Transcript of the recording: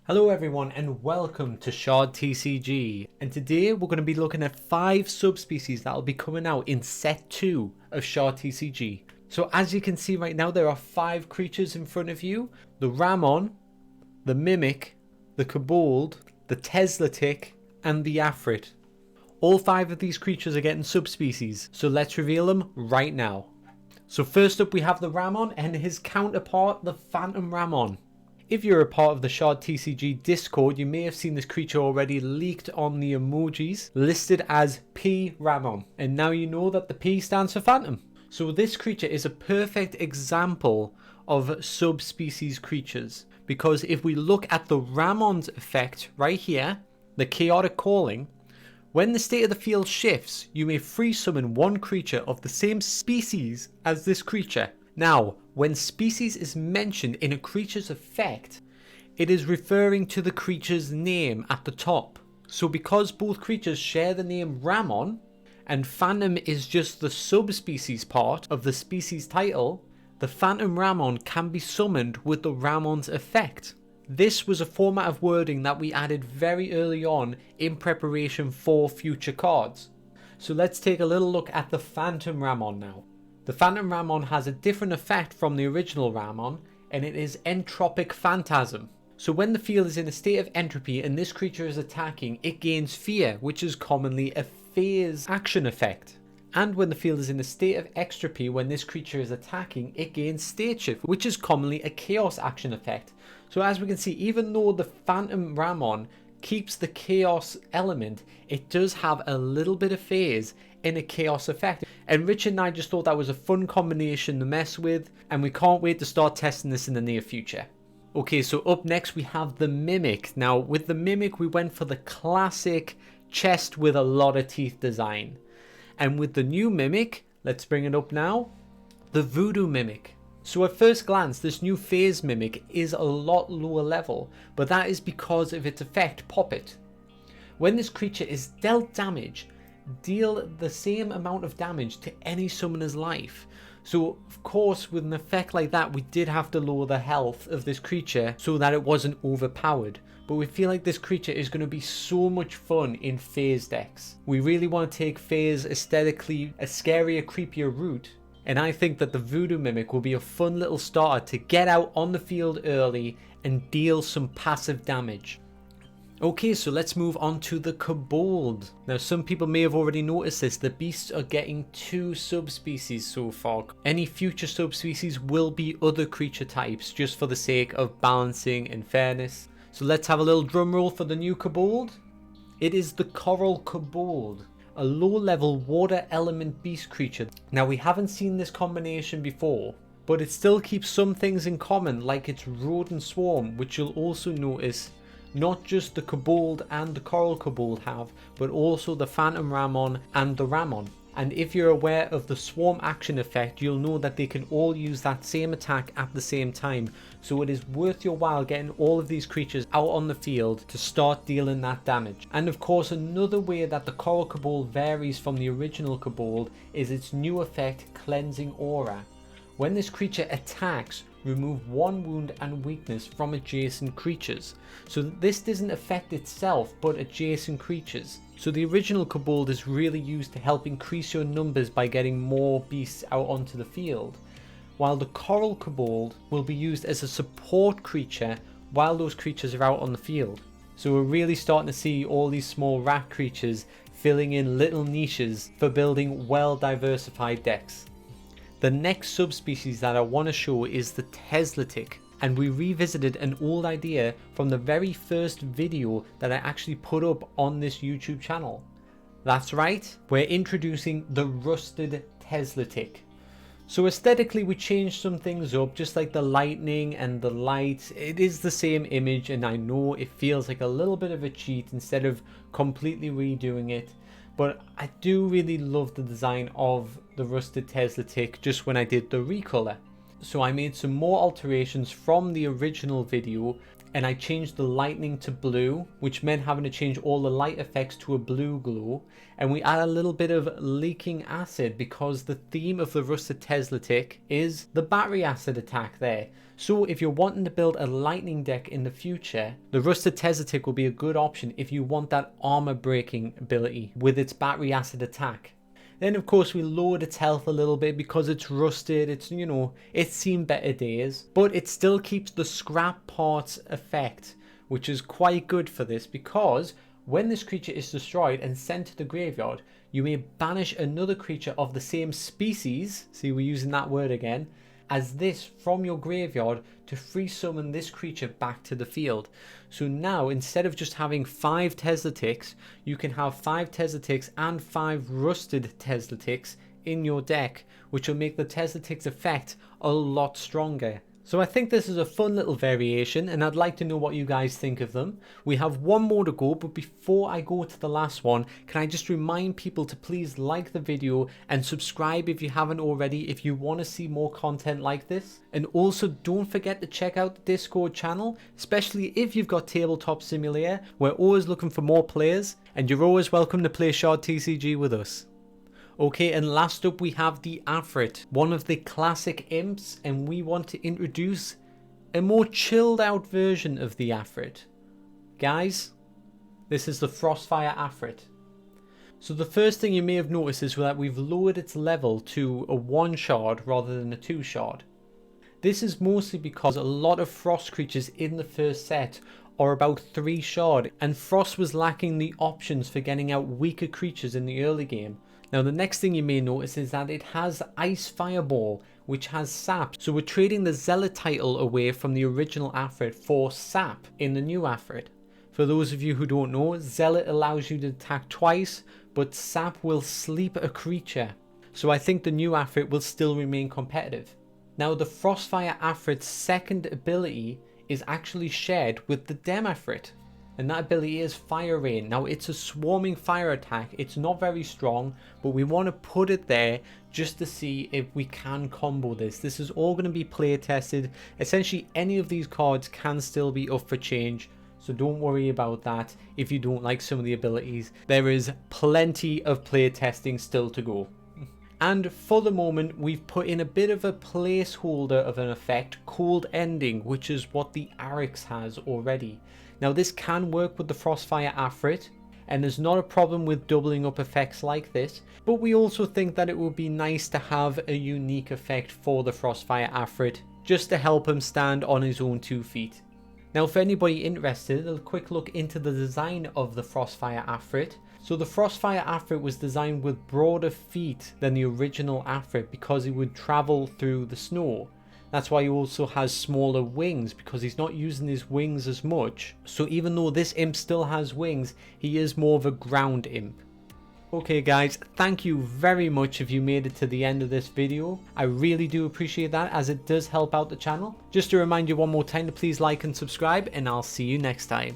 Hello everyone and welcome to Shard TCG, and today we're going to be looking at 5 subspecies that will be coming out in set 2 of Shard TCG. So as you can see right now, there are 5 creatures in front of you: the Ramon, the Mimic, the Kabal, the Teslatic and the Aphrod. All 5 of these creatures are getting subspecies, so let's reveal them right now. So first up we have the Ramon and his counterpart, the Phantom Ramon. If you're a part of the Shard TCG Discord, you may have seen this creature already leaked on the emojis, listed as P Ramon, and now you know that the P stands for Phantom. So this creature is a perfect example of subspecies creatures, because if we look at the Ramon's effect right here, the Chaotic Calling, when the state of the field shifts, you may free summon one creature of the same species as this creature. Now, when species is mentioned in a creature's effect, it is referring to the creature's name at the top. So because both creatures share the name Ramon, and Phantom is just the subspecies part of the species title, the Phantom Ramon can be summoned with the Ramon's effect. This was a format of wording that we added very early on in preparation for future cards. So let's take a little look at the Phantom Ramon now. The Phantom Ramon has a different effect from the original Ramon, and it is Entropic Phantasm. So when the field is in a state of entropy and this creature is attacking, it gains Fear, which is commonly a phase action effect. And when the field is in a state of extropy, when this creature is attacking, it gains State Shift, which is commonly a chaos action effect. So as we can see, even though the Phantom Ramon keeps the chaos element, it does have a little bit of phase in a chaos effect. And Richard and I just thought that was a fun combination to mess with, and we can't wait to start testing this in the near future. Okay, so up next we have the Mimic. Now with the Mimic we went for the classic chest with a lot of teeth design. And with the new Mimic, let's bring it up now, the Voodoo Mimic. So at first glance, this new phase Mimic is a lot lower level, but that is because of its effect, Pop It. When this creature is dealt damage, deal the same amount of damage to any summoner's life. So of course with an effect like that we did have to lower the health of this creature so that it wasn't overpowered. But we feel like this creature is going to be so much fun in phase decks. We really want to take phase aesthetically a scarier, creepier route, and I think that the Voodoo Mimic will be a fun little starter to get out on the field early and deal some passive damage. Okay, so let's move on to the Kabal. Now some people may have already noticed this, the beasts are getting 2 subspecies so far. Any future subspecies will be other creature types, just for the sake of balancing and fairness. So let's have a little drum roll for the new Kabal. It is the Coral Kabal, a low level water element beast creature. Now we haven't seen this combination before, but it still keeps some things in common, like its rodent swarm, which you'll also notice not just the Kabal and the Coral Kabal have, but also the Phantom Ramon and the Ramon. And if you're aware of the swarm action effect, you'll know that they can all use that same attack at the same time. So it is worth your while getting all of these creatures out on the field to start dealing that damage. And of course, another way that the Coral Kabal varies from the original Kabal is its new effect, Cleansing Aura. When this creature attacks, remove 1 wound and weakness from adjacent creatures. So this doesn't affect itself but adjacent creatures. So the original Kabal is really used to help increase your numbers by getting more beasts out onto the field, while the Coral Kabal will be used as a support creature while those creatures are out on the field. So we're really starting to see all these small rat creatures filling in little niches for building well diversified decks. The next subspecies that I want to show is the Teslatic, and we revisited an old idea from the very first video that I actually put up on this YouTube channel. That's right, we're introducing the Rusted Teslatic. So aesthetically we changed some things up, just like the lightning and the light. It is the same image, and I know it feels like a little bit of a cheat instead of completely redoing it. But I do really love the design of the Rusted Teslatic just when I did the recolor. So I made some more alterations from the original video, and I changed the lightning to blue, which meant having to change all the light effects to a blue glow. And we add a little bit of leaking acid because the theme of the Rusted Tesla tick is the battery acid attack there. So if you're wanting to build a lightning deck in the future, the Rusted Tesla tick will be a good option if you want that armor breaking ability with its battery acid attack. Then of course we lowered its health a little bit because it's rusted, it's, you know, it's seen better days. But it still keeps the scrap parts effect, which is quite good for this because when this creature is destroyed and sent to the graveyard, you may banish another creature of the same species, see we're using that word again, as this from your graveyard to free summon this creature back to the field. So now instead of just having 5 Tesla ticks, you can have 5 Tesla ticks and 5 rusted Tesla ticks in your deck, which will make the Tesla ticks effect a lot stronger. So I think this is a fun little variation and I'd like to know what you guys think of them. We have one more to go, but before I go to the last one, can I just remind people to please like the video and subscribe if you haven't already if you want to see more content like this. And also don't forget to check out the Discord channel, especially if you've got Tabletop Simulator. We're always looking for more players and you're always welcome to play Shard TCG with us. Okay, and last up we have the Aphrod, one of the classic imps, and we want to introduce a more chilled out version of the Aphrod. Guys, this is the Frostfire Aphrod. So the first thing you may have noticed is that we've lowered its level to a 1 shard rather than a 2 shard. This is mostly because a lot of frost creatures in the first set are about 3 shard, and Frost was lacking the options for getting out weaker creatures in the early game. Now the next thing you may notice is that it has Ice Fireball, which has Sap. So we're trading the Zealot title away from the original Aphrod for Sap in the new Aphrod. For those of you who don't know, Zealot allows you to attack twice, but Sap will sleep a creature. So I think the new Aphrod will still remain competitive. Now the Frostfire Aphrod's second ability is actually shared with the Dem Aphrod. And that ability is Fire Rain. Now it's a swarming fire attack, it's not very strong, but we want to put it there just to see if we can combo this. This is all going to be play tested. Essentially any of these cards can still be up for change, so don't worry about that if you don't like some of the abilities. There is plenty of play testing still to go. And for the moment we've put in a bit of a placeholder of an effect called Ending, which is what the Arix has already. Now this can work with the Frostfire Aphrod, and there's not a problem with doubling up effects like this, but we also think that it would be nice to have a unique effect for the Frostfire Aphrod, just to help him stand on his own 2 feet. Now for anybody interested, a quick look into the design of the Frostfire Aphrod. So the Frostfire Aphrod was designed with broader feet than the original Aphrod because he would travel through the snow. That's why he also has smaller wings, because he's not using his wings as much. So even though this imp still has wings, he is more of a ground imp. Okay guys, thank you very much if you made it to the end of this video. I really do appreciate that, as it does help out the channel. Just to remind you one more time to please like and subscribe, and I'll see you next time.